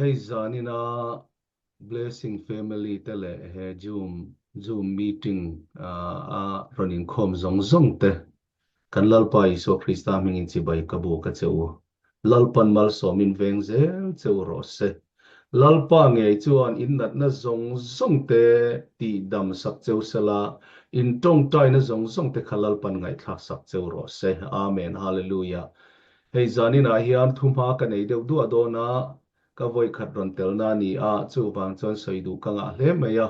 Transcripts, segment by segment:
hey zanina blessing family tele he zoom meeting running khom zong te kan lalpa iso krista mingin chi bai kabu ka cheu lalpan mal somin veng zel cheu ro se lalpa nge chuan in nat na zong te ti dam sak cheu sala in tong tai na zong te khalalpan ngai thak sak cheu ro se amen hallelujah hey zanina hian thuma ka nei deuh du adona ka voi khat ron tel na ni a chu bang chon soidu ka nga hle meya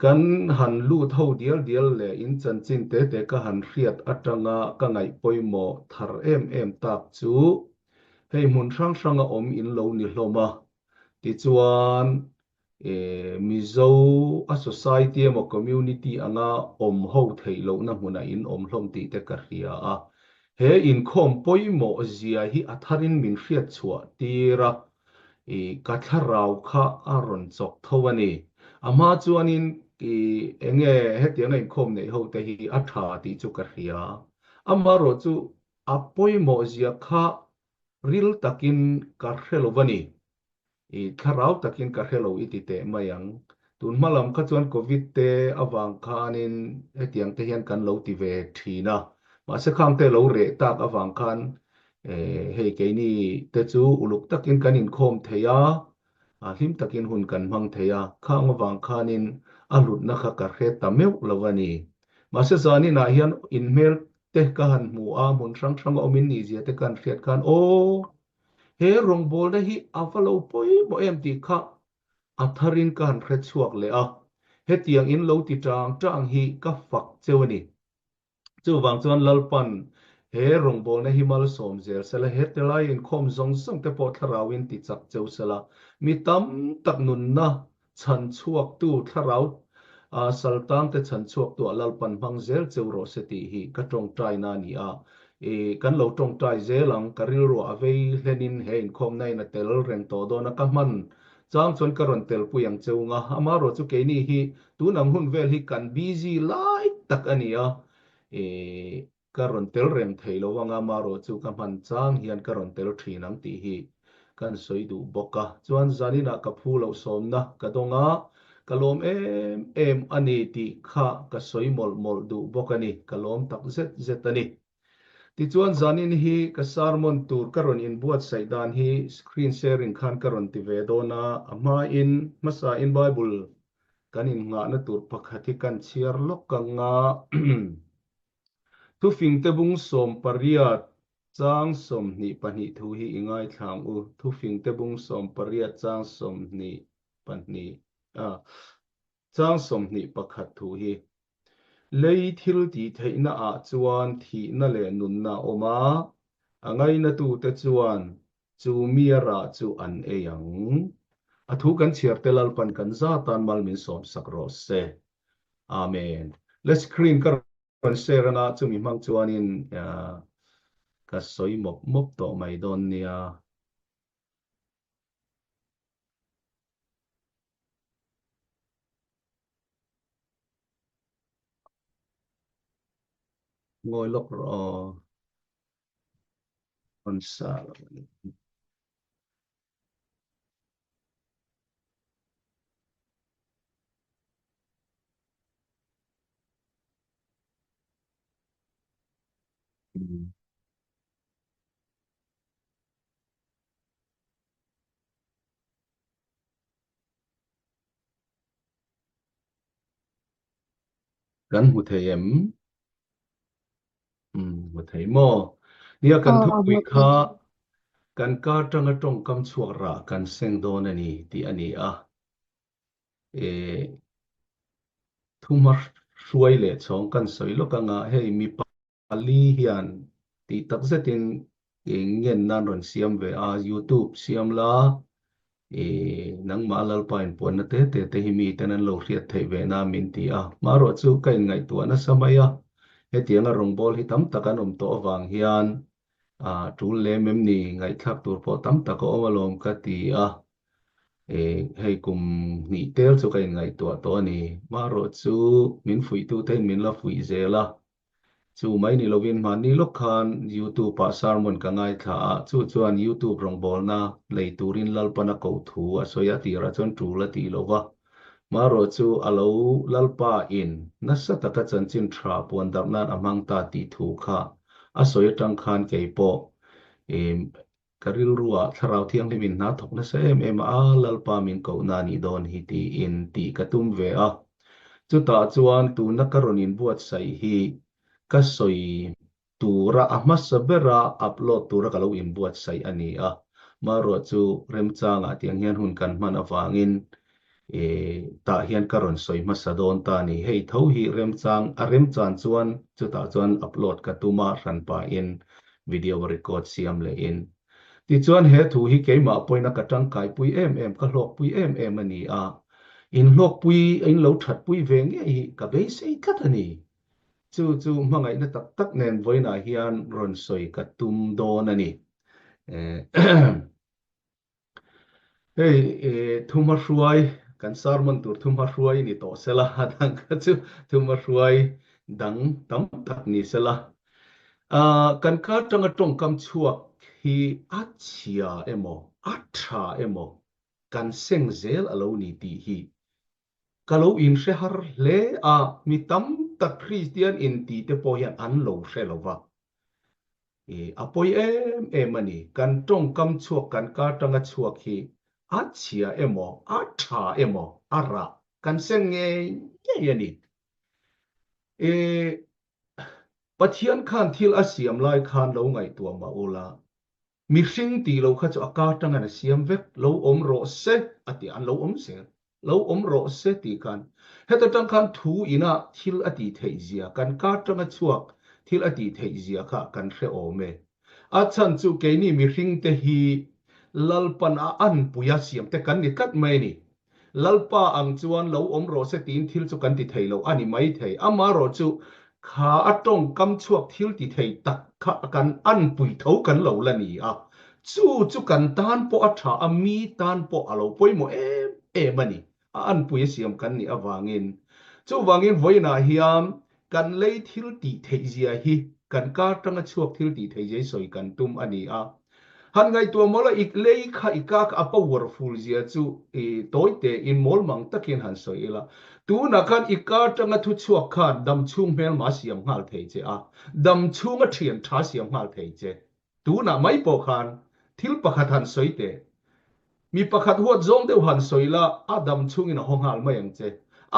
kan han lu tho dial le in chan chin te ka han riat atanga ka ngai poimo thar em tak chu hei mun sang a om in lo ni hloma ti chuan mizo a society mo community anga om ho thei lo na huna in om hlom ti te ka ria a he in khom poimo zia hi atharin min riat chua tira ka tharau kha aron chok thowani ama chuanin enge hetiang nei khom nei ho te hi atha ti chu ka ria ama ro chu apoimo zia kha ril takin ka hrelovani tharau takin ka hrelo iti te mayang tun malam kha chuan covid te awang khanin hetiang te hian kan lo ti ve thina ma se khang te lo re tak awang khan hei ke ni te chu uluk takin kan in khom theya him takin hun kan mang theya khang awang khanin alut na kha ka hre tameu lawani ma se zani na hian in mel te ka han mu a mun sang omin ni zia te kan hriat khan he rong bol na hi avalo poi mo em ti kha atharin kan hret chuak le a he tiang in lo ti tang hi ka fak chewani chu wang chuan lalpan he rong bol na hi mal som zel sala he te lai in khom zong te po tharawin ti chak cheu sala mi tam tak nun na chan chuak tu tharau saltang te chan chuak tu lalpan mang zel cheu ro se ti hi ka tong trai na ni a kan lo tong trai zelang karil ro avei hlenin hein khom nai na tel reng to do na ka man chang chon karon tel puyang cheunga amaro chu ke ni hi tu nang hun vel hi kan busy lai tak ania karon tel reng theilo wanga maro chu ka man chang hian karon tel thinang ti hi kan soidu boka chuan zanina ka phulo somna ka donga kalom em ani ti kha ka soimol du bokani kalom tak zet ani ti chuan zanin hi ka sermon tur karon in buat saidan hi screen sharing khan karon ti ve dona ama in masa in bible kan in nga na tur pakhati kan chiar lok ka nga tu fing te bung som pariat chang som ni pani thu hi ingai thang u tu fing te bung som pariat chang som ni pani chang som ni pakhat thu hi lei thil ti theina a chuan thi na le nun na oma angai na tu te chuan chu miara chu an eyang athu kan chiar telal pan kan za tan mal min som sakro se amen let's screen kan share na chu mi mang chuanin ka soi mop to mai don nia ngồi lok ro on sa kan hu theyem hu thei mo nia kan thu wi kha kan ka tang kam chuak ra kan seng don ani ti ani a thumar hruai le chong kan soi lo ka nga hei mi pali hian ti tak zetin ngen nan ron siam ve a youtube siam la nang malal pain pon na te hi mi tanan lo riat thei ve na min ti a maro chu kai ngai tu na samaya he tianga rong bol hi tam takan to awang hian tul le mem ni ngai thak tur po tam tak o malom ka ti a hei kum ni tel chu kai ngai tu to ni maro chu min fui tu te min la fui zela chu mai ni lovin man ni lokhan YouTube pa sermon ka ngai tha chu chuan YouTube rong bol na leiturin lalpana ko thu asoya tira chon tu la ti lova maro chu alo lalpa in nasa taka chanchin thra pon damnan amang ta ti thu kha asoya tang khan keipo em karil ruwa tharau thiang limin na thok na sem em a lalpa min ko na ni don hi ti in ti katum ve a chu ta chuan tu na karonin buat sai hi ka soi tura ahma sabera upload tura kalau in buat sai ani a maro chu remchanga tiang hian hun kan man awangin ta hian karon soi masadon ta ni hei tho hi remchang a remchan chuan chu ta chuan upload ka tuma ran pa in video record siam le in ti chuan he thu hi keima poina ka tangkai pui em ka hlok pui em ani a in hlok pui in lo that pui ve nge hi ka be sei khat ani chu mangai na tak tak nen voina hian ron soi ka tum don ani hey thuma hruai kan sarmon tur thuma hruai ni to sela hadang ka chu thuma hruai dang tam tak ni sela kan ka tanga tong kam chuak hi achia emo atha emo kan seng zel alo ni ti hi kalau in shehar le a mi tam tak Christian in ti te po hian an lo shelowa apoi mani kan tong kam chuak kan ka tanga chuak hi achia emo atha emo ara kan seng nge yani pathian khan thil asiam lai khan lo ngai tua ma ola mi hring ti lo kha chu aka tanga na siam vek lo om ro se ati an lo om se lo om ro se ti khan heta tang khan thu ina thil ati thei zia kan ka tanga chuak thil ati thei zia kha kan hre ome a chan chu ke ni mi hring te hi lalpan a an puya siam te kan ni kat mai ni lalpa ang chuan lo om ro se tin thil chu kan ti thei lo ani mai thei ama ro chu kha atong kam chuak thil ti thei tak kha kan an pui tho kan lo la ni a chu kan tan po atha ami tan po alo poimo mani an pui siam kan ni awangin chu wangin voina hiam kan lei thil ti thei zia hi kan ka tanga chuak thil ti thei jai soi kan tum ani a han ngai tua mola ik lei kha ikak a powerful zia chu toite in mol mang takin han soila tu na khan ika tanga thu chuak khan dam chung mel ma siam ngal thei che a dam chung a thian tha siam ngal thei che tu na mai po khan thil pakhat han soite mi pakhat huat zong deuh han soila a dam chung in a hongal mai ang che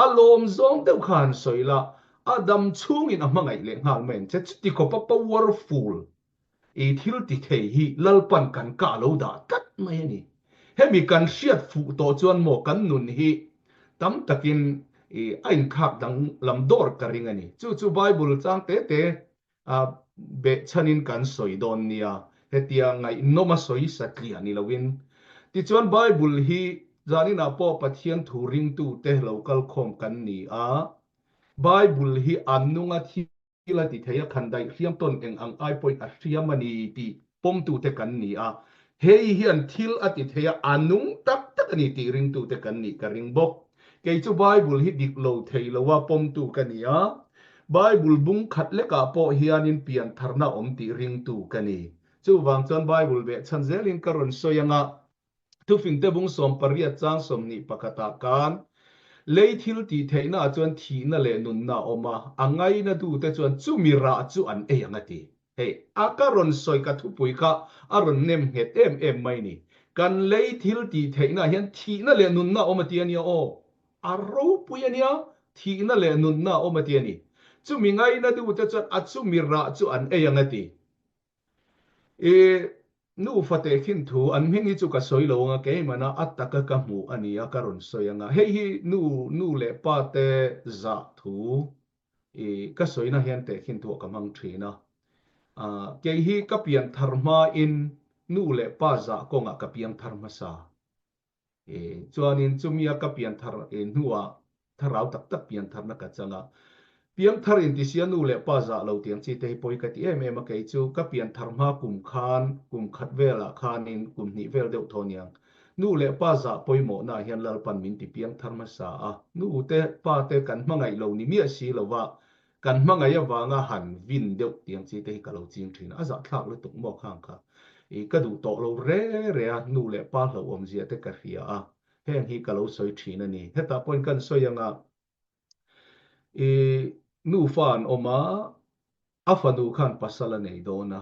a lom zong deuh khan soila a dam chung in a mangai le ngal men che ti ko powerful thil ti thei hi lalpan kan ka lo da kat mai ani hemi kan hriat fu to chuan mo kan nun hi tam takin ain khak dang lam dor ka ring ani chu bible chang te be chanin kan soi don nia hetia ngai noma soi sakli ani lawin ti chuan bible hi zanina po pathian thu ring tu te local khom kan ni a bible hi annunga thila ti theya khandai hriam ton eng ang ai point a hriam ani ti pom tu te kan ni a hei hian thil ati theya anung tak tak ani ti ring tu te kan ni ka ring bok ke chu bible hi dik lo thei lo wa pom tu kan ni a bible bung khat le ka po hianin pian tharna om ti ring tu kan ni chu wang chon bible be chan zelin karon soyanga tu fing te bung som paria chang som ni pakata kan lei thil ti theina chuan thi na le nun na oma angai na du te chuan chu mira chu an anga ti hei akaron soi ka thu pui ka aron nem het em mai ni kan lei thil ti theina hian thi na le nun na oma ti ania o aro pui ania thi na le nun na oma ti ani chu mi ngai na du te chuan a chu mira chu an anga ti nu fate khin thu an mingi chu ka soi lo nga ke mana ataka ka mu ania karon soyanga hei hi nu le pa te za thu ka soina hian te khin thu ka mang thina ke hi ka pian tharma in nu le pa za ko nga ka pian tharma sa chuanin chumia ka pian thar nuwa tharau tak tak pian tharna ka changa pian tharin ti sia nu le pa za lo tiang chi te poi ka ti em ke chu ka pian tharma kum khat vela khanin kum ni vel deuh thoniang nu le pa za poi mo na hian lal pan min ti pian tharma sa a nu te pa te kan mangai lo ni mi si lo wa กันมังไงวางหันวินเดียวเตียงจีเตกะโลจิงทรินอาจะทักเลยตุกหมอกข้างค่ะกระดูโตโลเร่นูเล่ป้าเราอมเสียเตกะเรียแห่งฮีกะโลสอยทรินนี่เฮตาปนกันสอยยังนูฟานอมาอาฟานูขันปัสสลเนยโดนะ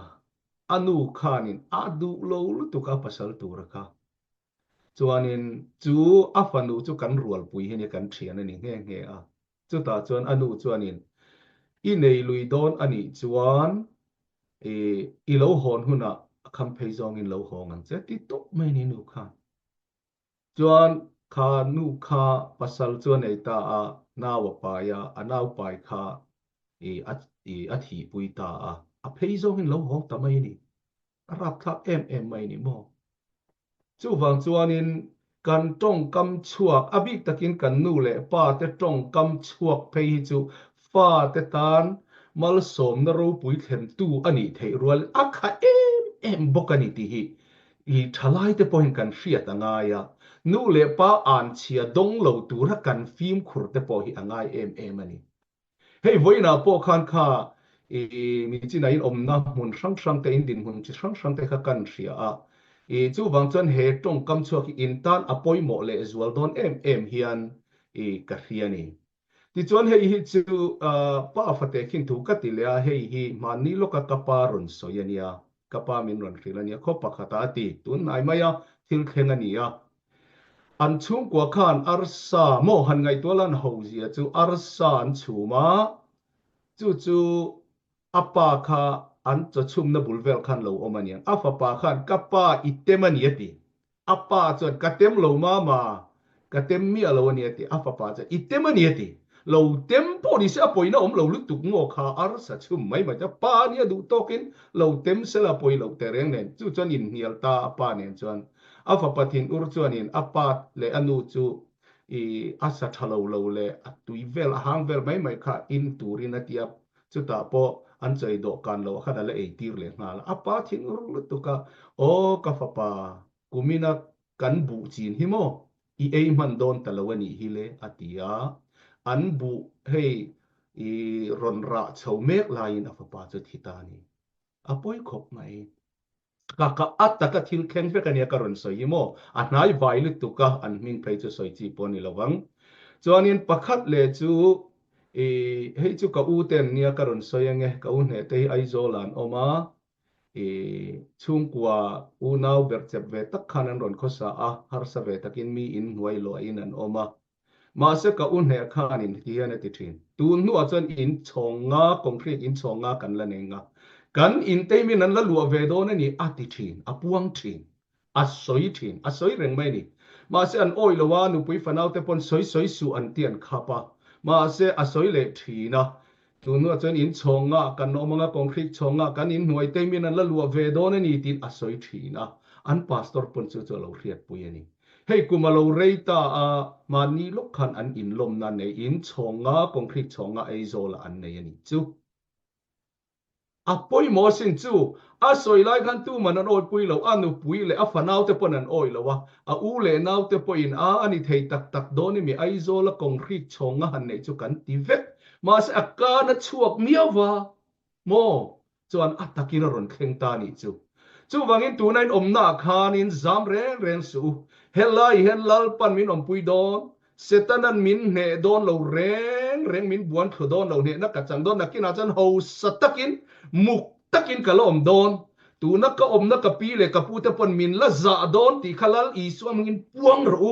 อนูขันินอาดูโลลุตุกาปัสสลตูระค่ะจวนนินจูอาฟานูจูกันรัวปุยเฮนี่กันเทียนนี่แห่งเฮจูตาจวนอนูจวนนินอีในลุยโดนอันนี้จวนอีโลหอนหุ่นคำเพยจองอินโลหอนอันเจติโตไม่นี่นูขันจวนขานูขาปัสสลจวนไอตานาวปายานาวปายขาอาทิปุยตาเพยจองอินโลหอนทำไมนี่รับทักไม่นี่มอจู่ฟังจวนนินกันจ้องกำชวกอบิกตะกินกันนูเล่ป้าแต่จ้องกำชวกเพยจูฟ้าแต่ตานมัลสมนรูปุยเข็นตู้อันนี้เทรัวอักขะบกันนี่ที่ทลายแต่พอเห็นกันเสียต่างไงนูเล่ป้าอ่านเชียดงเหล่าตัวรักกันฟิล์มขุดแต่พอเห็นอ่างไงมันนี่เฮ้ยวันน่ะพอคันข้ามีจีน่าอินอมน้ำหุ่นช่างแต่อินดินหุ่นจีช่างแต่ข้ากันเสียจู่บางจนเหตุตรงกำชัวอินตันอภัยหมดเลยจวลโดนเฮียนกัเฮียนี่ที่จวนเฮียจู่ป้าฟัดเตคินถูกกัดติเลียเฮียมันนี่ลูกกับปารุนสอยนี่กับปามินรุนฟิลนี่ขบปักขัดติตุนไอมายาทิลเข่งนี่อันชุ่มกว่าขันอาร์ซาโมหันไงตัวลันหูเสียจู่อาร์ซาอันชุ่มจู่อาปาข้าอันจะชุ่มนับบุลเวลขันโลอมันยังอาฟปาขันกับป้าอิเตมันยติอาปาจนกัดเต็มโลมากัดเต็มมีอะไรวันนี้ติอาฟปาจะอิเตมันยติโลเต็มพอดีเสียปอยนะโลลุตุกงอข้าอาร์ซาชุ่มไม่มาจะป้าเนี่ยดูโตกินโลเต็มเสละปอยโลเตเรงเนี่ยจู่จนอินเฮียลตาป้าเนี่ยจวนอาฟปาทินอุรจวนินอาปาเลอนุจู่อาสัทโลเลตุยเวลหางเวลไม่ค่ะอินตูรินาติอาจุดตาปออันใจดอกกันเราขนาดเลยตีร์เลยงาละอาปาทิ้งรุตุกะโอ้กาฟปากุมินักกันบุจีนหิโมมันโดนตะลวันนี้ฮิเลอติยาอันบุเฮรอนระเฉาเมกลายนอาฟปาจุดทิตานีอาปอยขบไหมกะอัตตะกะทิลเข่งเฟกันเนี่ยกรอนสอยโมอันไหนไวลุตุกะอันมิงเพยจะสอยจีปอนิระวังจวนนี้ประคัดเลจูให้จู่กับอูเต็นเนี่ยการุนสอยงเงกับอูเนี่ยที่ไอโซลันออกมาช่วงกว่าอูน่าเบิร์ตเจ็บเวตักขันันรอนข้อสาฮาร์สเวตักินมีอินไวโลอินันออกมาเสกกับอูเนี่ยขันินที่เฮนติทินตูนัวจนอินชงงาคอนกรีตอินชงงากันละเนงกันอินเตมินันละลัวเวโดนั่นนี่อัติทินอปวงทินอัศสอยทินอัศสอยเร่งไม่นี่มาเสอันโอยละว่านุปุยฟันเอาแต่ปนสอยสู่อันเตียนขับมาเสอสอยเละทีนะตัวนู้นจนอินชงกันนอมังคอนกรีตชงกันอินหน่วยเต็มินันละลัวเวโดนั่นนี่ตินอสอยทีนะอันพาสตอร์ปนจู่ๆเราเรียกปุยนี่เฮ้ยกูมาเราเรียตามานี่ลูกขันอันอินลมนั่นเองอินชงคอนกรีตชงไอโซละอันเนี่ยนี่จู่ปอยมอสินจู่สอยไล่กันตู้มันโอยปุยเรานุปุยเลยฟันเอาแต่ปนันโอยแล้ววะอูเลนเอาแต่ปอินอันนี้เทตักโดนี่มีไอโซละคอนกรีตชงหันเนี่ยจู่กันทีเวมาสอาการชวกเมียวะโมจวนอัตกินรอนเข่งตานี่จู่วังอินตัวนั้นนาคานินจามเร่งสู่เฮลัลปันมินปุยโดนเสตันันมินเนโดนเราเร่งมินบวนขดอนเราเนี่ยนักกัจจังโดนนักกินอาจารย์หูสตักินมุกตักินกะลอมโดนตัวนักกะนักกะปีเลกะพูดปันมินละจ่าโดนที่ขลัลอีสวามินปวงรู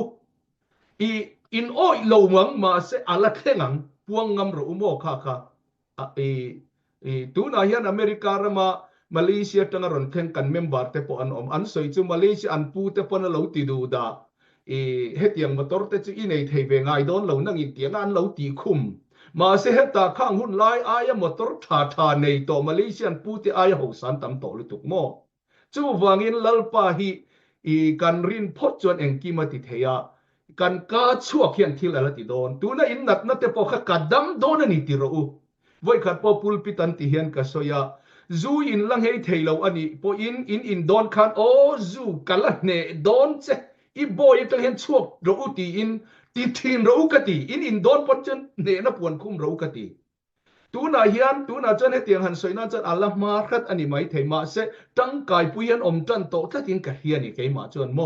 อินโอยโลมังมาเสอาลักเข่งพวงงำรูโมค่ะตัวนั้นอเมริกามาเลเซียตั้งรอนเข่งกันเมมเบอร์เตปอันสวยจู่มาเลเซียอันพูดเตปนเราติดูดาเฮตียงมาตอร์เตจู่อินเอทเฮเวงไอโดนเรานั่งอินเตียงอันเราตีคุมมาเสเฮตาข้างหุ่นไล่อายมาตอร์ท่าในตัวมาเลเซียอันพูดที่อายหูสันตำโตลุตุกโมจู่วังอินลัลปาฮีกันรินพดจวนเองกิมาติเทียกันกาชั่วเขียนที่ละติโดนตัวนั้นอินนัดนัดเตปอกกัดดำโดนนี่ติรู้ไว้ขัดพอพูลปิตันที่เห็นกัสอยาจูอินลังเฮเทลอันนี้พออินโดนขันโอ้จูกันละเนโดนเซอีบอยตั้งเห็นชั่วรู้ตีอินรู้กติอินโดนพอจนเนนับวันคุ้มรู้กติ ตูน่าเฮียนตูน่าจันให้เตียงหันสวยน่าจันอัลละมาคัดอันนี้ไม่เทมาเสตั้งกายปุยันอมจันโตถ้าทิ้งกับเฮียนี่เกมาจนโม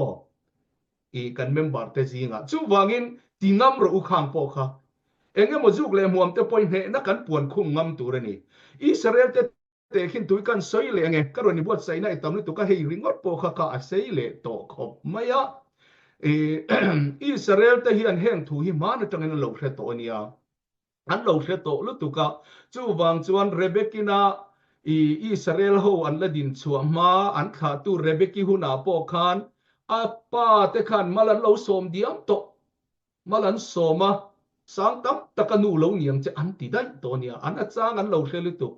อีกันเมมบาร์เตจิงอ่ะจู่วางินตีงำรูข้างปอค่ะเอ็งก็มาจุกเลยมัวมเตปอยเหนักกันปวนคุ้งงำตัวนี่อิสราเอลเตขินตุยกันสวยเลยไงก็วันนี้บวชใส่ในตำนี้ตุกก็ให้ริงอดปอค่ะก็อาศัยเลยโตขบไม่อะอิสราเอลเตเฮียนแห่งถูหิมานจังเงินหลงเสตเนี่ยอันหลงเสตลุตุกะจู่วางจวนเรเบกินาอิสราเอลโฮอันละดินชัวมาอันขาตูเรเบกิหุนาปอคานอาป้าเตขันมาลันเราสมเดียมโตมาลันสมาสังกัมตะกันูเราเนี่ยจะอันติได้ตัวเนี่ยอันอาจารย์อันเราเสลิตุ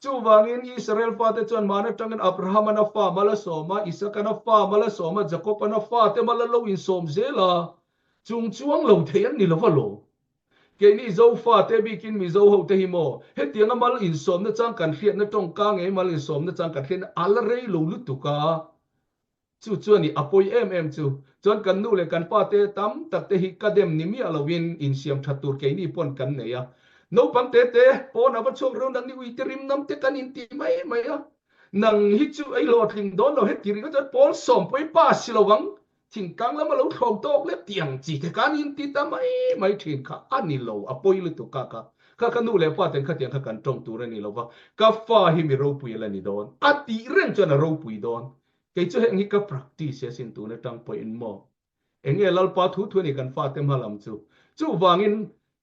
จู่วางอิสราเอลฟาเตจวนมานะจังเงินอับราฮัมนะฟามาลสมาอิสกานะฟามาลสมาจักรปนะฟาเตมาลันเราอินสมเซลาจุงจวงเราเทียนนี่เราว่าโลเกนี่โจฟาเตบิกินมิโจเฮาเตฮิโมเฮตียงมาลอินสมนะจังกันเขียนนะจงกางเอมาลอินสมนะจังกันเขียนอัลเรย์โลลุตุกาจู่จวนนี่อปอยจู่จวนกันนูเลกันปาเตตัมตักเตฮิกาเดมนิมีอลาวินอินเซียมทัตุรเกนี่ปนกันเนี่ยโนปังเตเตปอนอบัชงเราดังนี้วิตริมน้ำเตกันอินติไม่อะนังฮิจูไอโลทิงโดนเราเฮติริก็จะปอนสมไปป้าสิลวังทิงกังแล้วมาเราทองตอกเล็บเตียงจีเตกันอินติตาไม่ทิงค่ะอันนี้เราอปอยลุตุกากะข้ากันนูเลป้าเต็งข้าเตียงข้ากันตรงตัวนี่เราว่ากาฟ้าหิมิเราปุยละนี่โดนอติเรื่องจนเราปุยโดนเกยจะเห็นนี่ก็ practice สินตัวในตั้งไปอินโมเอ็งเอลปาทุทวนี่กันฟ้าเต็มหาลำจู่วางอิน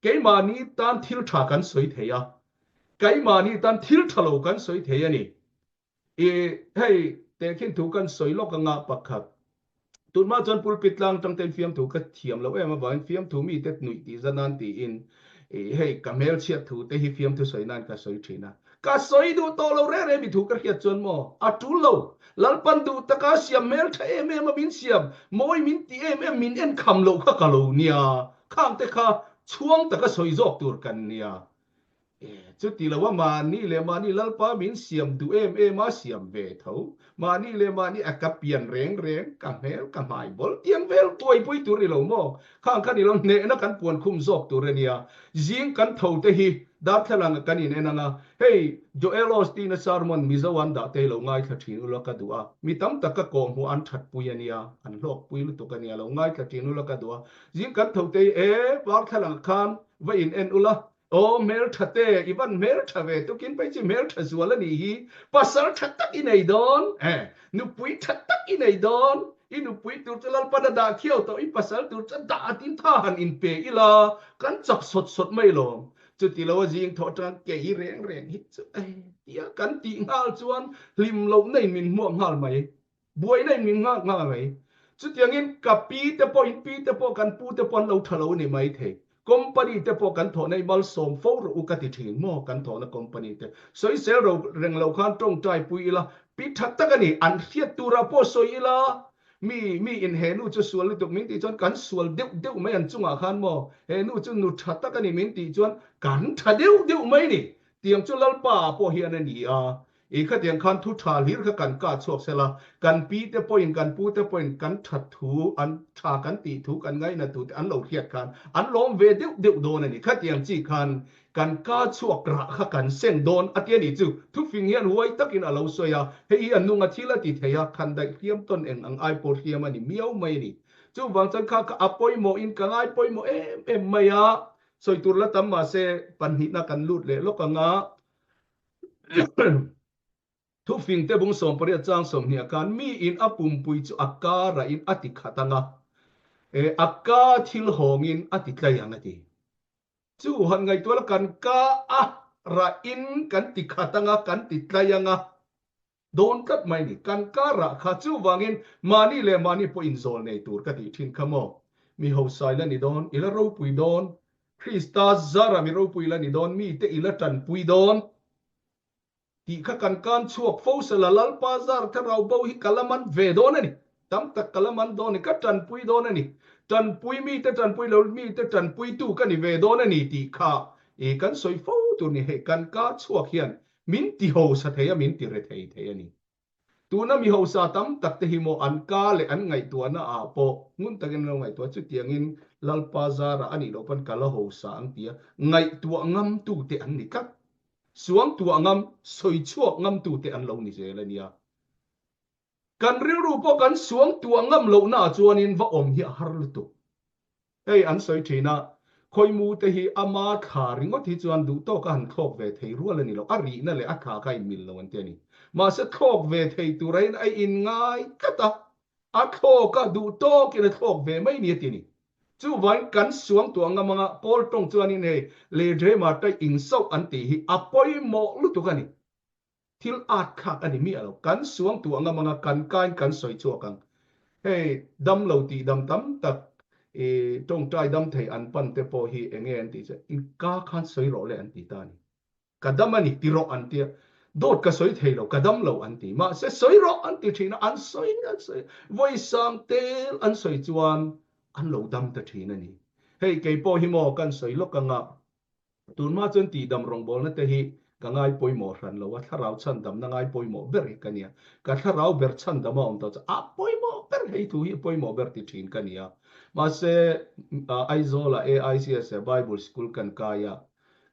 เกยมานี่ตานทิลทากันสวยเทียไกมานี่ตานทิลทะโลกันสวยเทียนี่ให้แต่ขินถูกันสวยลอกงาปักขับตุนมาจนปุลปิดลังตั้งแต่ฟิล์มถูกเทียมแล้วมาบอกฟิล์มถูมีแต่หนุ่ยตีจะนานตีอินให้กัมเมลเชียถูแต่ฮิฟิล์มถูสวยนานก็สวยทีนะก็สวยดูโตเราเร่บิถูกกระเทียจนมออัตุโลลัลปันดูตะกาเสียมเมลถ้ามาบินเสียมมอยมินตีมินคำโลข้ากะโลเนี่ยข้างแต่ข้าช่วงตะกาสวยจอกตัวกันเนี่ยจุดที่เราว่ามานี่เลยมานี่ลัลปามินเสียมดูมาเสียมเวทเอามานี่เลยมานี่กับเปลี่ยนแรงกับเมลกับหายบอลเตียงเวลตัวปุยตัวเราโม่ข้างกันนี่เราเนนักกันปวนคุมจอกตัวเนี่ยยิงกันเท่าเตหีดาทลังกันนี่เนนังเฮ้ยโจเอลอสตีนซาร์มอนมิจวันดาเตเราง่ายทัดทินุลกัดัวมีตั้มตะกะกองหัวอันทัดปุยเนี่ยอันโลกปุยลุตุกันเนี่ยเราง่ายทัดทินุลกัดัวยิงกันเท่าเตบาร์ทลังคันว่าอินเอ็นอุลาโอ้เมลทัดเตอีวันเมลทัดเวตุกินไปจิเมลทัดสวลนี่ภาษาทัดตักอินไอดอนนุปุยทัดตักอินไอดอนอินุปุยตุจะลัลปนดาเขียวตัวอีภาษาตุจะดาตินท่าหันอินเปอีลากันจับสดไม่ลงจุดที่เรายิงทอดกันเกยแรงฮิตเดียกันตีงาลจวนลิมลงในมินม่วงงาลไหมบวยในมินงาไหมจุดอย่างนี้กับปีแต่พออินปีแต่พอกันปูแต่พอเราทะเลาะในไม่เทคอมพานีแต่พอกันถอในบัลสมฟอร์อุกติถิงมอกันถอในคอมพานีแต่สวยเสียเราเร่งเราข้างตรงใจปุยละปีทักตะกันนี่อันเทียตัวเราพอสวยละมีอินเฮนูจะสวลตุกมินติจวนกันสวลเดียวไม่อันจุงอาคารมอเฮนูจะนุทัดตะกันนี่มินติจวนกันทัดเดียวไม่นี่เตียงจุลลป่าพอเฮียนนี่อีกเตียงคันทุทาลิรกันกาชวกเสละกันปีเตปอยกันปูเตปอยกันทัดถูอันทากันตีถูกันไงนะถูอันเราเทียดกันอันล้อมเวเดียวโดนนี่ข้าเตียงจีกันกันกาชวกระข้ากันเส้นโดนอันนี้จู่ทุกฟิงเฮียนไว้ตักินเราสวยเฮียนุ่งอาทิละติเทียคันได้เทียมต้นเองอังไอโปเทียมันนี่เมียวไม่นี่จู่บางจันข้าก็อปอยโมอินกันไอปอยโมไม่สวยตุลตัมมาเซปันหินักันลุดเลยลูกงาทุกฟิงเตบุงสมปริยจางสมเนี่ยการมีอินอปุ่มปุยจูอักการะอินอติขัตังอักกาทิลหงอินอติกลายังไงดีจู่หันไงตัวละกันกาอะระอินกันติขัตังกันติกลายังโดนกัดไม่นี่กันการะข้าจู่วางินมานี่เลยมานี่พออินโซลในตัวกันติทิ้งขโมมีเฮาไซแล้วนี่โดนอิละรูปุยโดนคริสตาซาระมีรูปุยแล้วนี่โดนมีเตอิละตันปุยโดนที่ข้ากันการชวกฟูสละลัลปาซาร์ถ้าเราเบาหิกะละมันเวโดนนี่ตั้มตะกะละมันโดนนี่ก็จันปุยโดนนี่จันปุยมีแต่จันปุยเรามีแต่จันปุยตู้กันนี่เวโดนนี่ที่ข้ากันสวยฟูตัวนี่เหกันการชวกเฮียนมินติโฮสเทียมินติเรเทียนี่ตัวนั้นมีโฮสตั้มตักเตหิโมอันกาเลอันไงตัวน่ะโปงุนตะกันเราไงตัวจุดเตียงินลัลปาซาร์อันนี้เราเป็นกะละโฮสอังเตียไงตัวงำตู้เตอันนี้กั สวงตัวงำสวยชั่วงำตูเตอันเรานี่เจเลยเนี่ยกันเรียรู้พอกันสวงตัวงำเราหน้าจวนินว่าอมเหียฮารุตุเฮ้ยอันสวยทีนะคอยมูเตหีอามาขาริงว่าที่จวนดูโตกันครอบเวทรัวเลยนี่เราอารีนั่นแหละอาขาใครมิลเราวันเดียนี่มาสักครอบเวทตัวไรไออินง่ายก็ตาอาโคก็ดูโตกินครอบเวไม่เนี่ยทีนี่จู่วันกันสวงตัวงำงะพอลตรงจวนนี่เนี่ยเลเดมาได้อินโซอันตีฮีอปอยโมลุตุกันนี่ที่อาจขาอันนี้มีอะไรกันสวงตัวงำงะกันการกันสวยชั่วกันเฮ้ยดำเหล่าตีดำตั้มตักตรงใจดำไทยอันปันเตปอฮีเองอันที่จะอินก้าขันสวยรอเลยอันที่ตานี่กระดำมันอีกที่รออันที่โดดก็สวยไทยเรากระดำเราอันที่มาเสสวยรออันที่ทีน่ะอันสวยไว้สังเตลอันสวยจวนอันเราดำแต่ทีนั่นนี่เฮ้ยเกี่ยปอฮีโมกันสวยลกกังอ่ะตุนมาจนตีดำรองบอลนั่นแต่ฮีกังไงปอยหมอรันเราว่าถ้าเราชันดำนั่งไงปอยหมอเบริกันเนี่ยก็ถ้าเราเบรชันดำมาอันตัวจะปอยหมอเบรให้ตัวฮีปอยหมอเบรติทีนกันเนี่ยมาเสไอโซล่า AICS Bible School กันกายะ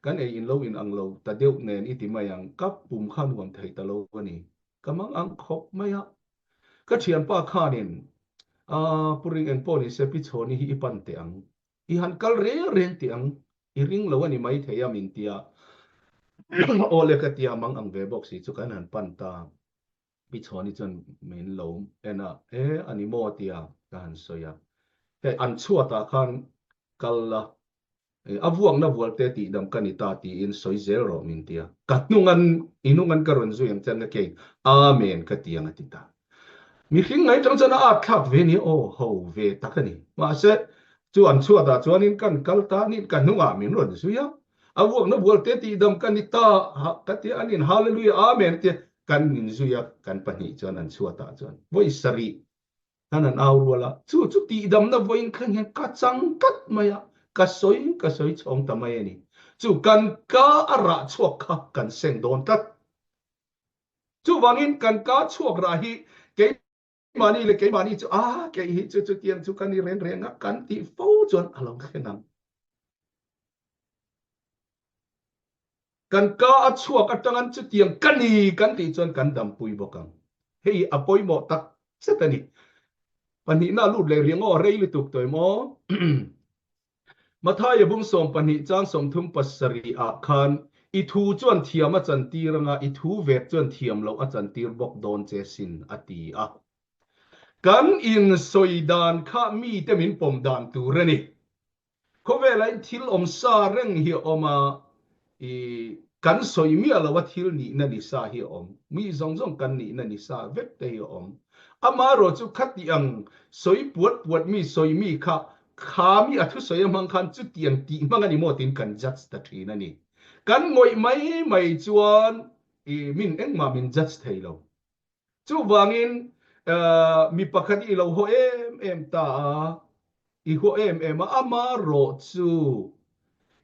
กันอินโลอินอังโลแต่เดียวเนนอิติมายังกับปุ่มข้านวันไทยตะโลวันนี้กำลังอังคบไม่อะก็เชียนป้าข้านินปุริงเอ็นปอนี่เซปิโชนี่อีปันเตียงอีหันกัลเรียนเตียงอีริงโลวันนี้ไม่เทียมินเตียโอเลกเตียมังอังเวบอกสิจุกันหันปันตาปิโชนี่จนเมนโลเอ็นะอันนี้โมเตียกันสอยแต่อันชั่วตาคันกัลละอวงนะวัวเตติดำกันอิตาตีอินสอยเซโรมินเตียกัดนุ่งันอินุ่งันกรุนซุยังจันกเกยอาเมนกัตียงติตามีขิงไงจังจันอาทักเวนี่โอ้โหเวตักนี่มาเสจวนชั่วตาจวนนินกันกัลตานินกันนุ่งอามินรุนซุยอวงนะวัวเตติดำกันอิตากัตีอันนินฮาเลลูยาอาเมนเตียกันนินซุยกันปนิจวนอันชั่วตาจวนไว้สรีนั่นเอารัวละจู่ตีดำนะวัยขันเห็นกัดจังกัดมายะกัดสวยชงทำไมนี่จู่กันก้าอระชั่วข้ากันเส้นโดนตัดจู่วันนี้กันก้าชั่วราฮีเกยมานี่เลยเกยมานี่จู่เกยฮิจู่เตียนจู่กันนี่เรียนกันตีฟูจวนอารมณ์แค่นั้นกันก้าชั่วกันตั้งจู่เตียนกันนี่กันตีจวนกันดำปุยบอกกันเฮ้ยอภัยหมดตักเสร็จนี่ปันนี้น่าลุดเลยเรียงอ้อเรยลิตุกตัวหมอมาท้ายบุ้งส่งปันนี้จ้างส่งทุ่มปัสรีอาคารอีทูจวนเทียมอาจารย์ตีรงาอีทูเวทจวนเทียมเราอาจารย์ตีรบอกโดนเจสินอตีกันอินสอยดานข้ามีเตมินปมดานตูเรนี่เขาเวลาทิลอมซาเร่งเฮียออกมากันสอยมีอะไรว่าทิลนี่นันนิสาเฮียอมมีจงกันนี่นันนิสาเวทเฮียอมอามาโรจุขัดยังสอยปวดมีสอยมีข้าขามีอัตุสอยมังคันจุดยังตีมังอันนี้โมตินกันจัดสตรีนั่นนี่กันงอยไม่จวนมินเอ็งมามินจัดสเทยเราจู่วางินมีปกติเราหัวเอ็มตาอีหัวเอ็มอามาโรจู่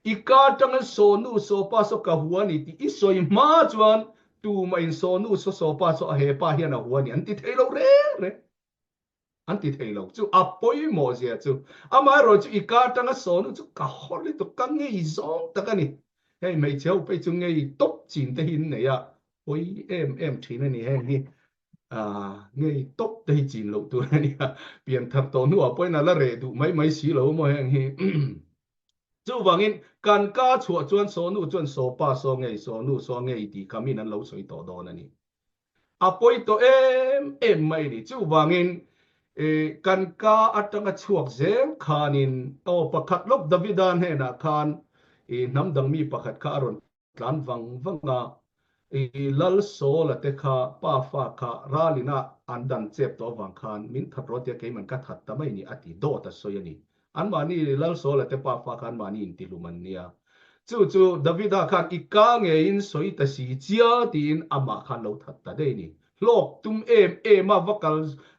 อีกาจังโซนูโซปาโซกหัวนี่ที่อีสอยมาจวนตูมาอินโซนูโซปาโซเฮปาเฮียนหัวนี่อันที่เทยเราเร่อันที่เทยเราจู่อัปปอยโมเสียจู่อามาโรจู่อีกาจังโซนูจู่กะฮอลิตุกังเงยซองตะกันนี่เฮ้ยไม่เจ้าไปจู่เงยตบจีนแต่หินเนี่ยโอ้ยเอ็มทีนั่นนี่เฮ้ยเงยตบได้จีนเราตัวนี้เปลี่ยนทับตัวนัวไปนั่นละเรดูไม่สีเราโมเฮงฮีจู่ว่างินการก้าชัวจวนโซนูจวนโซป้าโซเงยโซนูโซเงยตีคำนี้นั้นเราสวยต่อดอนั่นนี่ปอยตัวเอ็มไม่ดิจู่ว่างินกันก้าอัตงชัวเซลขานินโตประคัดลบดาวิดานเฮนะขานน้ำดังมีประคัดข้ารอนหลานวังลัลโซละเตคาป้าฟ้าคาราลินาอันดันเจ็บตัววังคานมินทัดรถเยอะเกมันกัดทัดแต่ไม่นี่อติโดตัสโซยนี่อันมานี่ลัลโซละเตป้าฟ้าคานมานี่อินติลุมันเนี่ยจู่ดาวิดาคานอีกาเงยินสวยแต่สีเจียตีนอามาคานเราทัดแต่ได้นี่โลกตุมมาวักล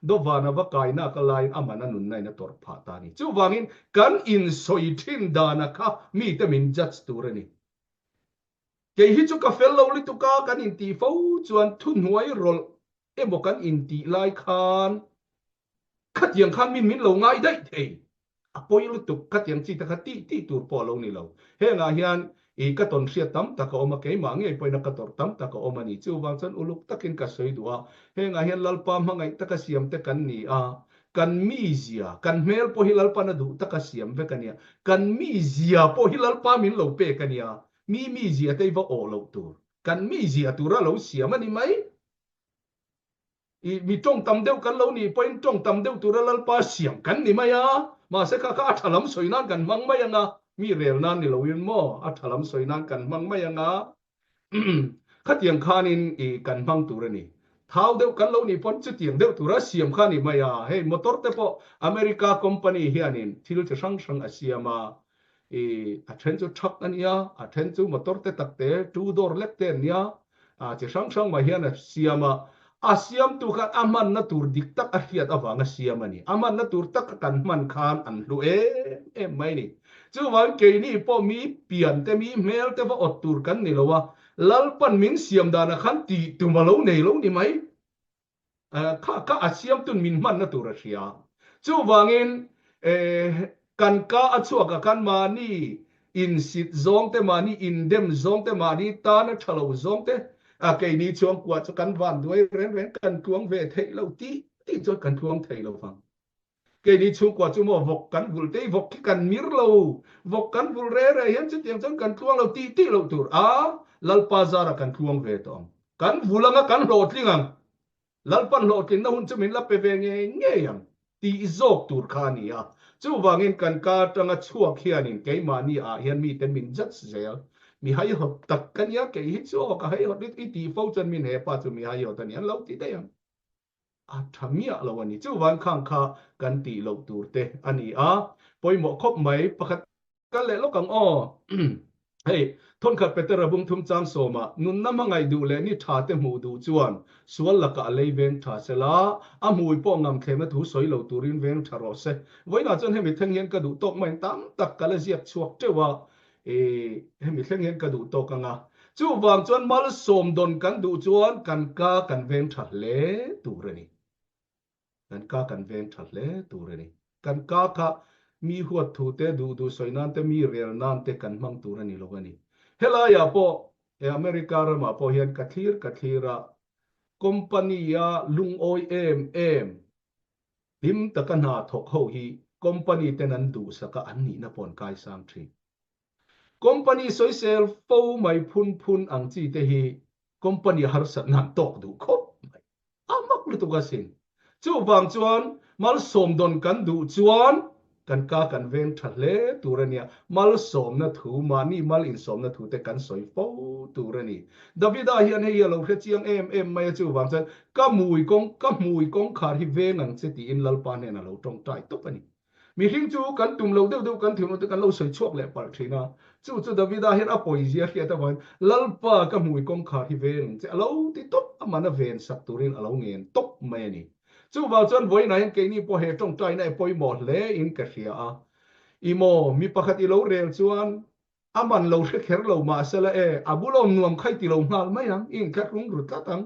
ดวานาวักายนักลายอามานันุนในนตัวผาตานี่จู่วางินกันอินสวยทินดานะค่ะมีแต่มินจัดตัวนี่เกี่ยฮิจุกาเฟลเราลิตุกากันอินตีฟูจวนทุนหวยรลบอกกันอินตีลายคานขัดยังคานมินเราง่ายได้เทอปอยลิตุกัดยังจีตะขัดตีตัวปอเรานี่เราเฮงาฮิอัน ka ton sia tam ta ka oma ke ma nge poi na ka tor tam ta ka oma ni chu wang chan uluk takin ka soi dua he nga hian lalpa mangai ta ka siam te kan ni a kan mi zia kan mel po hilal pa na du ta ka siam ve kan ya kan mi zia po hilal pa min lo pe kan ya mi zia te va o lo tur kan mi zia tura lo siam ani mai mi tong tam deu kan lo ni point tong tam deu tura lal pa siam kan ni maya ma se ka athalam soinan kan mang maya nga mi rel nan ni lo yin mo athalam soinan kan mang maya nga khatiang khanin kan mang tura ni thau deu kan lo ni pon chu tiang deu tura siam khani maya hey motor te po America company hianin thil che sang sang asiama athen chu truck ania athen chu motor te takte two door lek te nia che sang sang ma hian asiama Asiam tu kan aman na tur diktak ahiat awang asiam ani aman na tur tak kan man khan an lu mai ni chu wan ke ni po mi pian te mi mel te wa otur kan ni lowa lalpan min siam dana khan ti tu malo nei lo ni mai ka asiam tun min man na tur asia chu wangin kan ka achua ka kan ma ni in sit zong te ma ni in dem zong te ma ni ta na thalo zong te cái ní chuông qua cho căn vạn đuôi rén cần tuông về thấy lâu tí cho cần tuông thấy lâu phẳng cái ní chuông qua cho mò vọc cắn vul tây vọc cái cần miếng lâu vọc cắn vul ré hiện chút tiếng cho cần tuông lâu tí lâu tur lal pazara cần tuông về tóm cần vul nga cần lột đi ngang lal pan lột thì nó hun cho mình lắp về nghe yang tí zok tur khani chú vangin cần ca trong a chuộc hianin cái mà ni hiện mi tên mình rất dễ mi hay học tập cái nhá cái hít số cái hay học ít tí phô chân mình hệ pa cho mi hay học tani lâu tí đấy tham nhá lâu anh chú vang khang khaกันตีlâu tur te ani poi mo khop mai pakhat ka le lo kang hey thon khat peter bung thum chang so ma nun na mangai du le ni tha te mu du chuan sual la ka le veng tha sela amui po ngam khema thu soi lo turin veng tharo se voina chon he mi thang hian ka du tok mai tam tak ka la ziak chuak tewa he mi thang hian ka du tok anga chu wang chuan mal som don kan du chuan kan ka kan veng tha le turani kan ka kan veng tha le turani kan ka kha mi huat thu te du soinan te mi rel nan te kan mang turani logani hela ya po America ra ma po hian kathira company ya lungoi em him takana thok ho hi company tenan du saka anni na pon kai sam thi company social fo mai phun ang chi te hi company har sat nan tok du khop amak lu tu gasin chu wang chuan mal som don kan du chuan kan ka kan ven thale turania mal som na thu mani mal in som na thu te kan soi fo turani davida hian he yelo khe chiang em mai chu wang chan ka mui kong khar hi veng ang che ti in lalpa ne na lo tong tai to pani mi hing chu kan tum lo deu kan thiu no te kan lo soi chuak le par thina chu davida hian a poizia hi ta wan lalpa ka mui kong khar hi veng che alo ti top amana ven sak turin alo ngen top mai ni chu wa chuan voi na hin ke ni po he tong tai na poi mo le in ka hria imo mi pakhat i lo rel chuan aman lo kher lo ma sala abulom nuam khai ti lo ngal mai ang in khat rung rut ta tang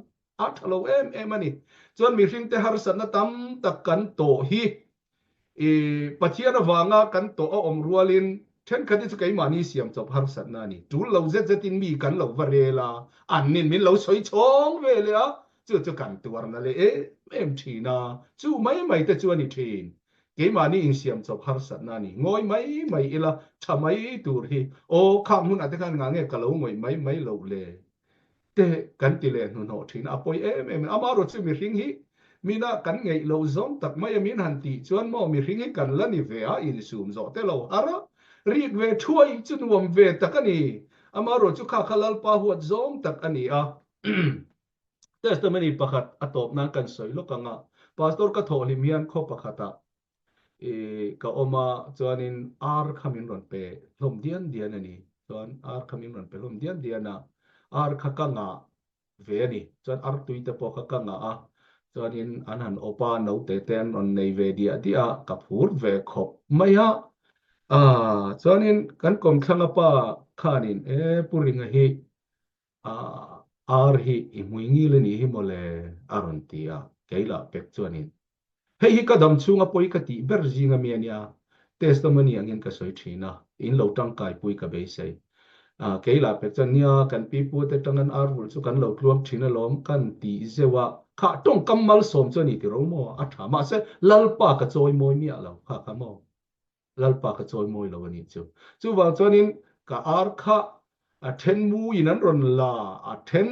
thalo em ani chuan mi hring te har san na tam tak kan to hi pathian awanga kan to om rualin then khati chu kai mani siam chop har san na ni tu lo zetin mi kan lo varela anin min lo soi chong ve le chu kan tuar na le em thina chu mai te chu ani thin ke mani in siam chop har san na ni ngoi mai ila thamai tur hi kham hun ate kan ngange ka lo ngoi mai lo le te kan ti le no thin apoi em amaro chu mi hring hi mina kan ngei lo zong tak mai min han ti chuan mo mi hring hi kan la ni ve in sum zo te lo ara riek ve thuai chu nuam ve takani amaro chu kha khalal pa huat zong tak ani testimony pakhat atop na kan soi lo kanga pastor ka tholi mian kho pakhata ka oma chuanin khamin ron pe hlom dian ani chuan khamin ron pe hlom dian na khakanga ve ani chuan tuite po khakanga chuanin anhan opa no te ten on nei ve dia ka phur ve khop maya chuanin kan kom thlanga pa khanin puringa hi hi imuingi le ni hi mole aron tia keila pek chuanin hei hi kadam chunga poi ka ti berjinga miania testimony angin ka soi thina in lo tang kai pui ka be sei ke la pe chan nia kan pi pu te tangan arul chu kan lo tluam thina lom kan ti zewa kha tong kamal som chani ti ro mo a tha ma se lalpa ka choi moi mi alo kha ka mo lalpa ka choi moi lo ni chu wang chonin ka ar kha a then mu inan ron la a then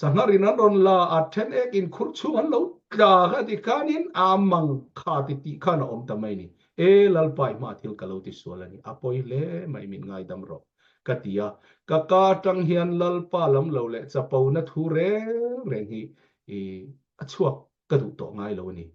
sangar inan ron la a then ek in khur chu an lo ka ga ti kanin amang kha ti kha na om tamai ni lalpai ma thil ka lo ti sualani apoi le mai min ngai dam ro katia ka tang hian lalpa lam lo le chapau na thu reng hi achuak ka du to ngai lo ni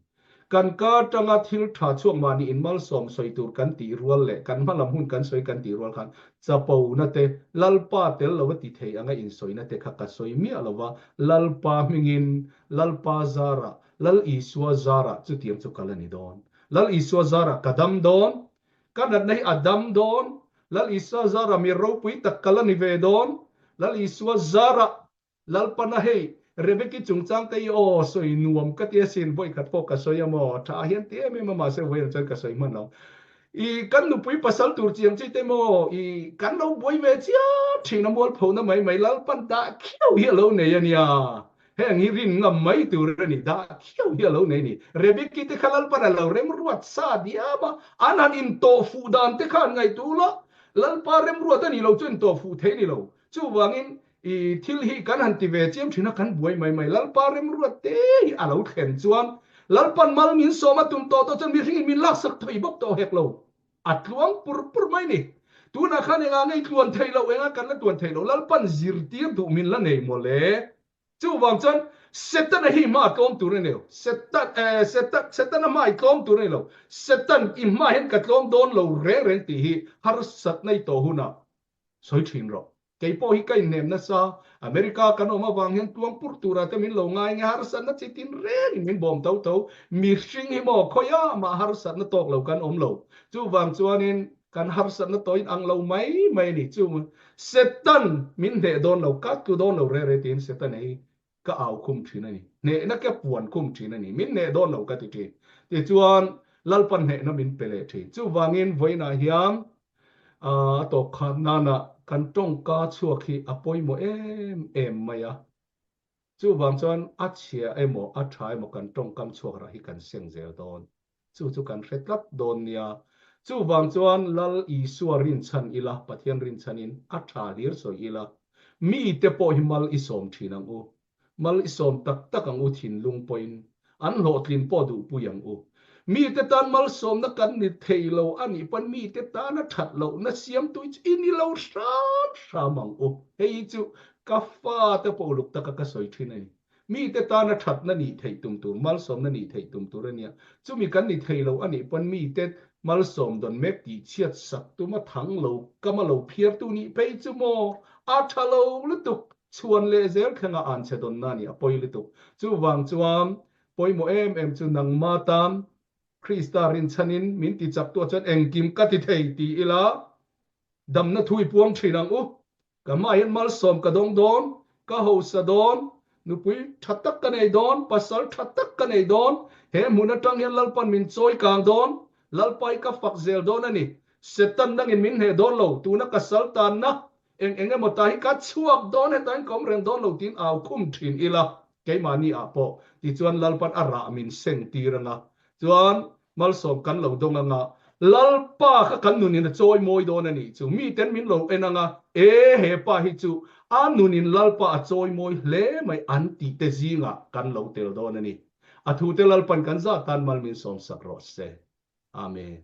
kan ka tanga thil tha chuak ma ni in mal som soi tur kan ti rual le kan malam hun kan soi kan ti rual khan chapau na te lalpa tel lo ti thei anga in soi na te kha ka soi mi alawa lalpa mingin lalpa zara lal iswa zara chu tiam chu kalani don lal iswa zara kadam don kanat nei adam don lal iswa zara mi ro pui tak kalani ve don lal iswa zara lal panahe rebeki chungchang te o soi nuam ka tia sin boi khat po ka soi mo tha hian te me ma se we chan ka soi man no I kan nu pui pasal tur chiam chi te mo I kan lo boi ve chia thina mol pho na mai lal pan da khiau hi lo ne ya nia heng hi rin ngam mai tur ni da khiau hi lo ne ni rebeki te khalal pan lo rem ruat sa dia ba anan in to fu dan te khan ngai tu la lal pa rem ruat ni lo chen to fu the ni lo chu wangin I thil hi kan han ti ve chiam thina kan buai mai lal pa rem ruat te a lo khen chuan lal pan mal min so ma tum to chan mi ring min lak sak thoi bok to hek lo atluang pur mai ni tu na khan nga ngai tuan thei lo enga kan la tuan thei lo lal pan zir tir du min la nei mo le chu wang chan setan hi ma kom tu ne lo setan ma I kom tu ne lo setan I ma hen ka kom don lo re ti hi har sat nei to huna soi thin ro kay po hi kay nem na sa Amerika kan oma wang hen tuang pur tura te min lo ngai nge har san na chitin re min bom tau mi hring hi mo khoya ma har san na tok lo kan om lo chu wang chuanin kan har san na toin ang lo mai ni chu setan min de don lo kat ku don lo re tin setan ei ka au kum thina ni ne na ke puan kum thina ni min ne don lo ka ti ti chuan lalpan ne na min pele thi chu wangin voina hiam to khanana kan tong ka chuak hi apoi mo em maya chu wang chuan a chia emo a thai mo kan tong kam chuak ra hi kan seng zel don chu kan retlat don nia chu wang chuan lal I suarin chan ila pathian rin chanin a tha lir so ila mi te po himal I som thinang u mal I som tak ang u thin lung point an lo tlin po du puyang u mi te tan mal som na kan ni theilo ani pan mi te tan na that lo na siam tu ini lo samang o hei chu ka fa te po luk ta ka soi thin ani mi te tan na that na ni thei tum tur mal som na ni thei tum tur ania chu mi kan ni theilo ani pan mi te mal som don mek ti chiat sak tu ma thang lo ka ma lo phiar tu ni pe chu mo a thalo lu tu chuan le zel khanga an che don na ni a poi lu tu chu wang chuam poi mo em chu nang ma tam Kristarin chanin min ti chak to chan engkim ka ti thei ti ila dam na thui puang thinang u ka ma yan mal som ka dong don ka ho sa don nu pui thatak ka nei don pasal thatak ka nei don he muna tang yan lalpan min choi kang don lalpai ka fak zel don ani setan nang in min he don lo tu na ka sal tan na enge mo tai ka chuak don he tan kom rem don lo tin aw khum thin ila ke mani a po ti chuan lalpan ara min seng ti ranga chuan mal som kan lo dong anga lalpa kha kan nunin choi moi don ani chu mi ten min lo enanga he pa hi chu anunin lalpa a choi moi hle mai anti te zinga kan lo tel don ani athu te lalpan kan za tan mal min som sak ro se amen